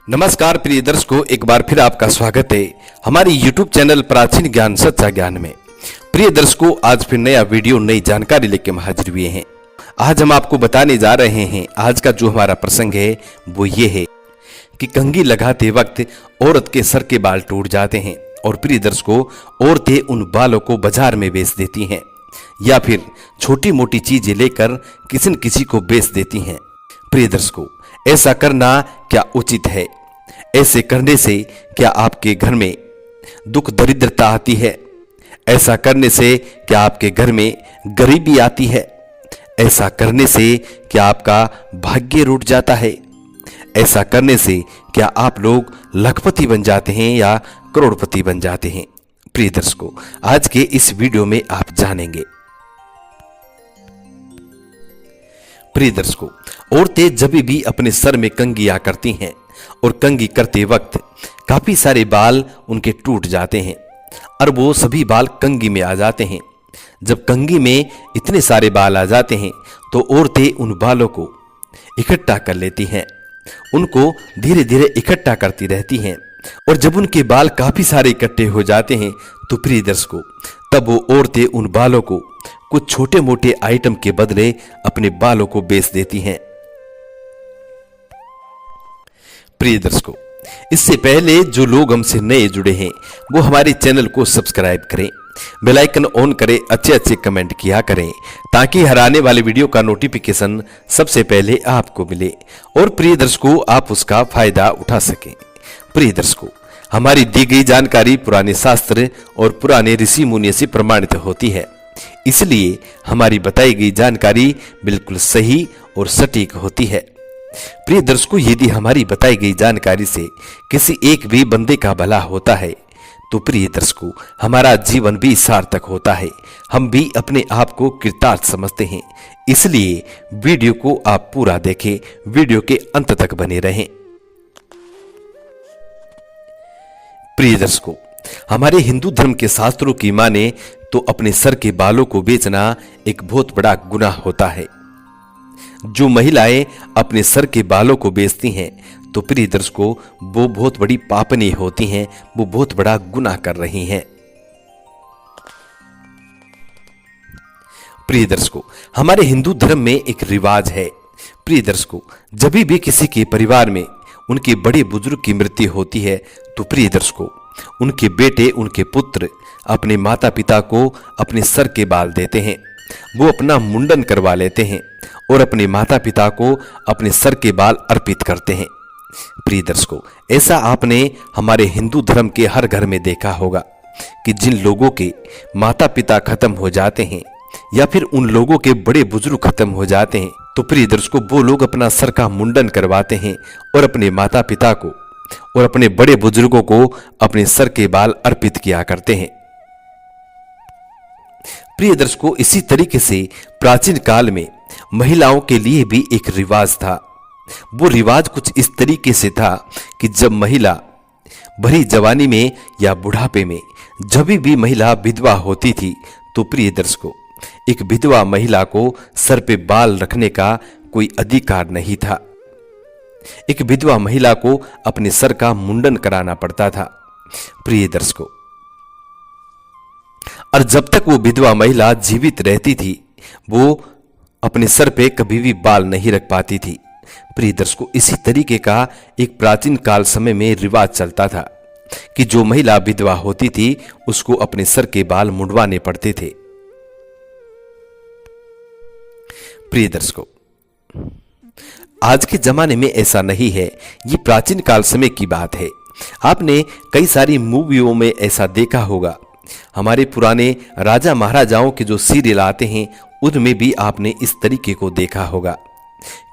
नमस्कार प्रिय दर्शकों, एक बार फिर आपका स्वागत है हमारे YouTube चैनल प्राचीन ज्ञान सच्चा ज्ञान में। प्रिय दर्शकों, आज फिर नया वीडियो नई जानकारी लेकर हम हाजिर हुए हैं। आज हम आपको बताने जा रहे हैं, आज का जो हमारा प्रसंग है वो ये है कि कंघी लगाते वक्त औरत के सर के बाल टूट जाते हैं और प्रिय दर्शकों, औरतें उन बालों को बाजार में बेच देती हैं या फिर छोटी मोटी चीजें लेकर किसी न किसी को बेच देती हैं। प्रिय दर्शकों, ऐसा करना क्या उचित है? ऐसे करने से क्या आपके घर में दुख दरिद्रता आती है? ऐसा करने से क्या आपके घर में गरीबी आती है? ऐसा करने से क्या आपका भाग्य रूठ जाता है? ऐसा करने से क्या आप लोग लखपति बन जाते हैं या करोड़पति बन जाते हैं? प्रिय दर्शकों, आज के इस वीडियो में आप जानेंगे। प्रिय दर्शकों, औरतें जब भी अपने सर में कंघियां करती हैं और कंघी करते वक्त काफी सारे बाल उनके टूट जाते हैं और वो सभी बाल कंघी में आ जाते हैं। जब कंघी में इतने सारे बाल आ जाते हैं तो औरतें उन बालों को इकट्ठा कर लेती हैं, उनको धीरे धीरे इकट्ठा करती रहती हैं और जब उनके बाल काफी सारे इकट्ठे हो जाते हैं तो प्रिय दर्शकों, तब वो औरतें उन बालों को कुछ छोटे मोटे आइटम के बदले अपने बालों को बेच देती हैं। प्रिय दर्शकों, इससे पहले जो लोग हमसे नए जुड़े हैं वो हमारे चैनल को सब्सक्राइब करें, बेल आइकन ऑन करें, अच्छे अच्छे कमेंट किया करें ताकि हर आने वाले वीडियो का नोटिफिकेशन सबसे पहले आपको मिले और प्रिय दर्शकों, आप उसका फायदा उठा सकें। प्रिय दर्शकों, हमारी दी गई जानकारी पुराने शास्त्र और पुराने ऋषि मुनियों से प्रमाणित होती है, इसलिए हमारी बताई गई जानकारी बिल्कुल सही और सटीक होती है। प्रिय दर्शकों, यदि हमारी बताई गई जानकारी से किसी एक भी बंदे का भला होता है तो प्रिय दर्शकों, हमारा जीवन भी सार्थक होता है, हम भी अपने आप को कृतार्थ समझते हैं। इसलिए वीडियो को आप पूरा देखें, वीडियो के अंत तक बने रहें। प्रिय दर्शकों, हमारे हिंदू धर्म के शास्त्रों की माने तो अपने सर के बालों को बेचना एक बहुत बड़ा गुनाह होता है। जो महिलाएं अपने सर के बालों को बेचती हैं तो प्रिय दर्शकों, वो बहुत बड़ी पापनी होती हैं, वो बहुत बड़ा गुनाह कर रही हैं। प्रिय दर्शकों, हमारे हिंदू धर्म में एक रिवाज है। प्रिय दर्शकों, जब भी किसी के परिवार में उनके बड़े बुजुर्ग की मृत्यु होती है तो प्रिय दर्शकों, उनके बेटे, उनके पुत्र अपने माता पिता को अपने सर के बाल देते हैं, वो अपना मुंडन करवा लेते हैं और अपने माता पिता को अपने सर के बाल अर्पित करते हैं। प्रिय दर्शकों, ऐसा आपने हमारे हिंदू धर्म के हर घर में देखा होगा कि जिन लोगों के माता पिता खत्म हो जाते हैं या फिर उन लोगों के बड़े बुजुर्ग खत्म हो जाते हैं तो प्रिय दर्शकों, वो लोग अपना सर का मुंडन करवाते हैं और अपने माता पिता को और अपने बड़े बुजुर्गों को अपने सर के बाल अर्पित किया करते हैं। प्रिय दर्शकों, इसी तरीके से प्राचीन काल में महिलाओं के लिए भी एक रिवाज था। वो रिवाज कुछ इस तरीके से था कि जब महिला भरी जवानी में या बुढ़ापे में जब भी महिला विधवा होती थी तो प्रिय दर्शकों, एक विधवा महिला को सर पे बाल रखने का कोई अधिकार नहीं था। एक विधवा महिला को अपने सर का मुंडन कराना पड़ता था। प्रिय दर्शकों, और जब तक वो विधवा महिला जीवित रहती थी वो अपने सर पे कभी भी बाल नहीं रख पाती थी। प्रिय दर्शकों, इसी तरीके का एक प्राचीन काल समय में रिवाज चलता था कि जो महिला विधवा होती थी उसको अपने सर के बाल मुंडवाने पड़ते थे। प्रिय दर्शकों, आज के जमाने में ऐसा नहीं है, ये प्राचीन काल समय की बात है। आपने कई सारी मूवियों में ऐसा देखा होगा, हमारे पुराने राजा महाराजाओं के जो सीरियल आते हैं उनमें भी आपने इस तरीके को देखा होगा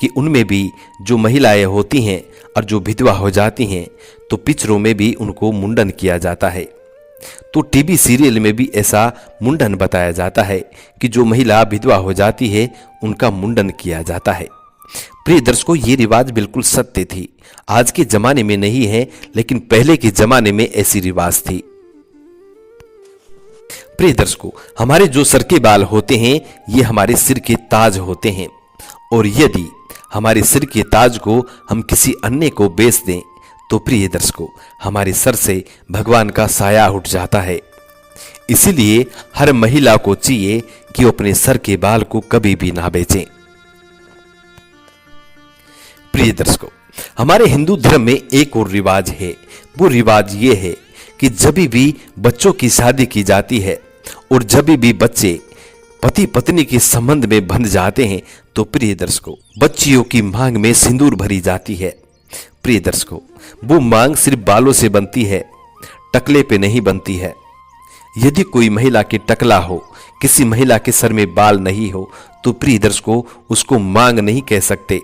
कि उनमें भी जो महिलाएं होती हैं और जो विधवा हो जाती हैं तो पिक्चरों में भी उनको मुंडन किया जाता है। तो टीवी सीरियल में भी ऐसा मुंडन बताया जाता है कि जो महिला विधवा हो जाती है उनका मुंडन किया जाता है। प्रिय दर्शकों, ये रिवाज बिल्कुल सत्य थी, आज के जमाने में नहीं है, लेकिन पहले के जमाने में ऐसी रिवाज थी। प्रिय दर्शकों, हमारे जो सर के बाल होते हैं ये हमारे सिर के ताज होते हैं और यदि हमारे सिर के ताज को हम किसी अन्य को बेच दें तो प्रिय दर्शकों, हमारे सर से भगवान का साया उठ जाता है। इसीलिए हर महिला को चाहिए कि वो अपने सर के बाल को कभी भी ना बेचें। प्रिय दर्शकों, हमारे हिंदू धर्म में एक और रिवाज है। वो रिवाज ये है कि जब भी बच्चों की शादी की जाती है और जब भी बच्चे पति पत्नी के संबंध में बंध जाते हैं तो प्रिय दर्शकों, बच्चियों की मांग में सिंदूर भरी जाती है। प्रिय दर्शकों, वो मांग सिर्फ बालों से बनती है, टकले पे नहीं बनती है। यदि कोई महिला के टकला हो, किसी महिला के सर में बाल नहीं हो, तो प्रिय दर्शकों, उसको मांग नहीं कह सकते।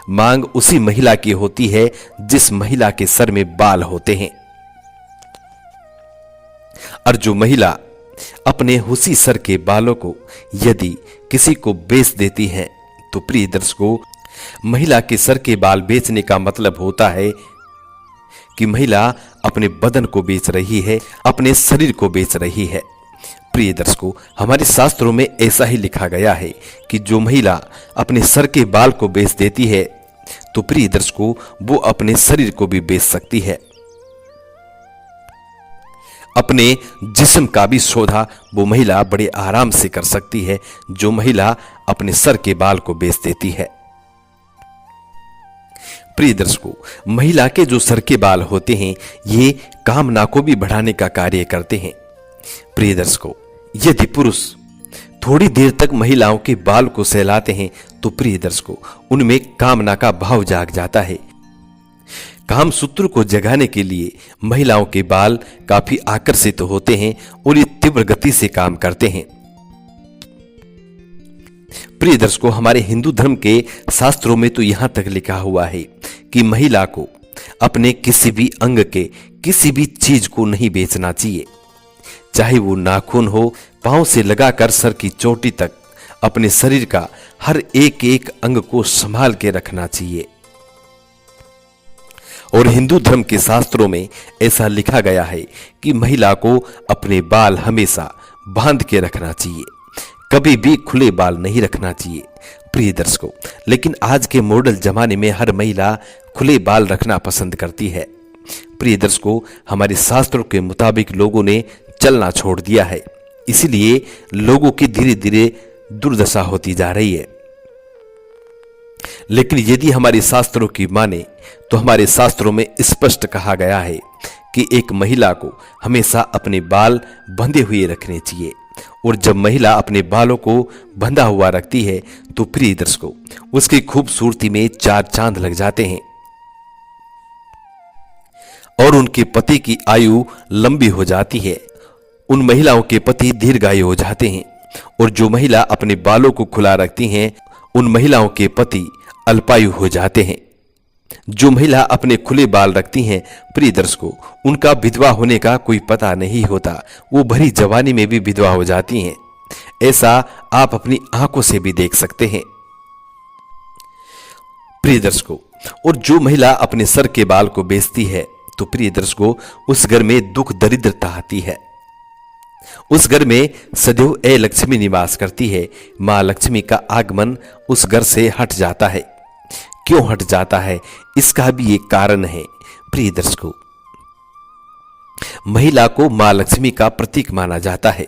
मांग उसी महिला की होती है जिस महिला के सर में बाल होते हैं। और जो महिला अपने उसी सर के बालों को यदि किसी को बेच देती है तो प्रिय दर्शकों, महिला के सर के बाल बेचने का मतलब होता है कि महिला अपने बदन को बेच रही है, अपने शरीर को बेच रही है। प्रिय दर्शकों, हमारे शास्त्रों में ऐसा ही लिखा गया है कि जो महिला अपने सर के बाल को बेच देती है तो प्रिय दर्शकों, वो अपने शरीर को भी बेच सकती है। अपने जिस्म का भी सौदा वो महिला बड़े आराम से कर सकती है जो महिला अपने सर के बाल को बेच देती है। प्रिय दर्शकों, महिला के जो सर के बाल होते हैं ये कामना को भी बढ़ाने का कार्य करते हैं। प्रिय दर्शकों, यदि पुरुष थोड़ी देर तक महिलाओं के बाल को सहलाते हैं तो प्रिय दर्शकों, उनमें कामना का भाव जाग जाता है। काम सूत्र को जगाने के लिए महिलाओं के बाल काफी आकर्षित होते हैं और ये तीव्र गति से काम करते हैं। प्रिय दर्शकों, हमारे हिंदू धर्म के शास्त्रों में तो यहां तक लिखा हुआ है कि महिला को अपने किसी भी अंग के किसी भी चीज को नहीं बेचना चाहिए, चाहे वो नाखून हो, पांव से लगाकर सर की चोटी तक अपने शरीर का हर एक एक अंग को संभाल के रखना चाहिए। और हिंदू धर्म के शास्त्रों में ऐसा लिखा गया है कि महिला को अपने बाल हमेशा बांध के रखना चाहिए, कभी भी खुले बाल नहीं रखना चाहिए। प्रिय दर्शकों, लेकिन आज के मॉडर्न जमाने में हर महिला खुले बाल रखना पसंद करती है। प्रिय दर्शकों, हमारे शास्त्रों के मुताबिक लोगों ने चलना छोड़ दिया है, इसीलिए लोगों की धीरे धीरे दुर्दशा होती जा रही है। लेकिन यदि हमारे शास्त्रों की माने तो हमारे शास्त्रों में स्पष्ट कहा गया है कि एक महिला को हमेशा अपने बाल बंधे हुए रखने चाहिए। और जब महिला अपने बालों को बंधा हुआ रखती है तो प्रिय दर्शकों, उसकी खूबसूरती में चार चांद लग जाते हैं और उनके पति की आयु लंबी हो जाती है। उन महिलाओं के पति दीर्घायु हो जाते हैं। और जो महिला अपने बालों को खुला रखती हैं उन महिलाओं के पति अल्पायु हो जाते हैं। जो महिला अपने खुले बाल रखती हैं प्रिय दर्शकों, उनका विधवा होने का कोई पता नहीं होता, वो भरी जवानी में भी विधवा हो जाती हैं। ऐसा आप अपनी आंखों से भी देख सकते हैं। प्रिय दर्शकों, और जो महिला अपने सर के बाल को बेचती है तो प्रिय दर्शकों, उस घर में दुख दरिद्रता आती है। उस घर में सदैव लक्ष्मी निवास करती है। मां लक्ष्मी का आगमन उस घर से हट जाता है। क्यों हट जाता है, इसका भी एक कारण है। प्रिय दर्शकों, महिला को मां लक्ष्मी का प्रतीक माना जाता है,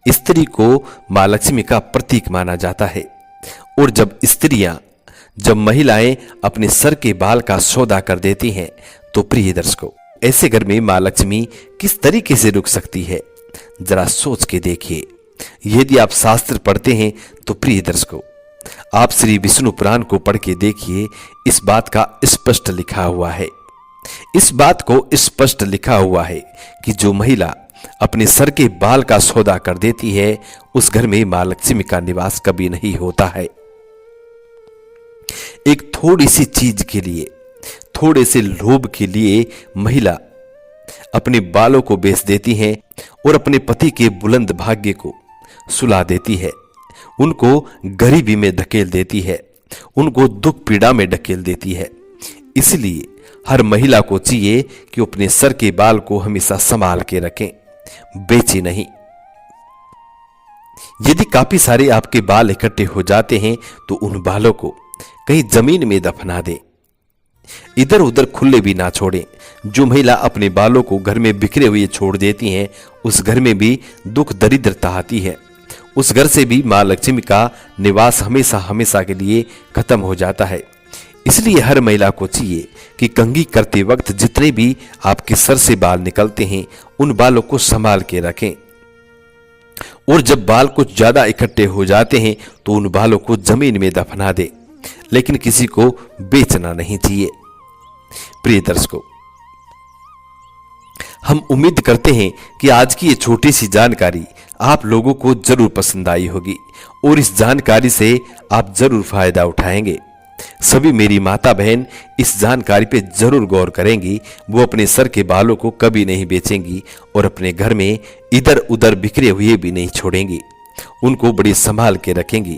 स्त्री को मां लक्ष्मी का प्रतीक माना जाता है। और जब महिलाएं अपने सर के बाल का सौदा कर देती हैं तो प्रिय दर्शकों, ऐसे घर में मां लक्ष्मी किस तरीके से रुक सकती है, जरा सोच के देखिए। यदि आप शास्त्र पढ़ते हैं तो प्रिय दर्शकों, आप श्री विष्णु पुराण को पढ़ के देखिए, इस बात का स्पष्ट लिखा हुआ है। इस बात को स्पष्ट लिखा हुआ है कि जो महिला अपने सर के बाल का सौदा कर देती है उस घर में मां लक्ष्मी का निवास कभी नहीं होता है। एक थोड़ी सी चीज के लिए, थोड़े से लोभ के लिए महिला अपने बालों को बेच देती है और अपने पति के बुलंद भाग्य को सुला देती है, उनको गरीबी में धकेल देती है, उनको दुख पीड़ा में धकेल देती है। इसलिए हर महिला को चाहिए कि अपने सर के बाल को हमेशा संभाल के रखें, बेचे नहीं। यदि काफी सारे आपके बाल इकट्ठे हो जाते हैं तो उन बालों को कहीं जमीन में दफना दें। इधर उधर खुले भी ना छोड़ें। जो महिला अपने बालों को घर में बिखरे हुए छोड़ देती हैं, उस घर में भी दुख दरिद्रता आती है। उस घर से भी माँ लक्ष्मी का निवास हमेशा हमेशा के लिए खत्म हो जाता है। इसलिए हर महिला को चाहिए कि कंघी करते वक्त जितने भी आपके सर से बाल निकलते हैं, उन बालों को संभाल के रखें। और जब बाल कुछ ज्यादा इकट्ठे हो जाते हैं तो उन बालों को जमीन में दफना दे, लेकिन किसी को बेचना नहीं चाहिए। प्रिय दर्शकों, हम उम्मीद करते हैं कि आज की ये छोटी सी जानकारी आप लोगों को जरूर पसंद आई होगी और इस जानकारी से आप जरूर फायदा उठाएंगे। सभी मेरी माता बहन इस जानकारी पे जरूर गौर करेंगी। वो अपने सर के बालों को कभी नहीं बेचेंगी और अपने घर में इधर उधर बिखरे हुए भी नहीं छोड़ेंगी, उनको बड़ी संभाल के रखेंगी।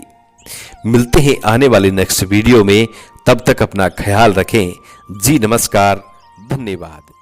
मिलते हैं आने वाले नेक्स्ट वीडियो में, तब तक अपना ख्याल रखें। जी नमस्कार, धन्यवाद।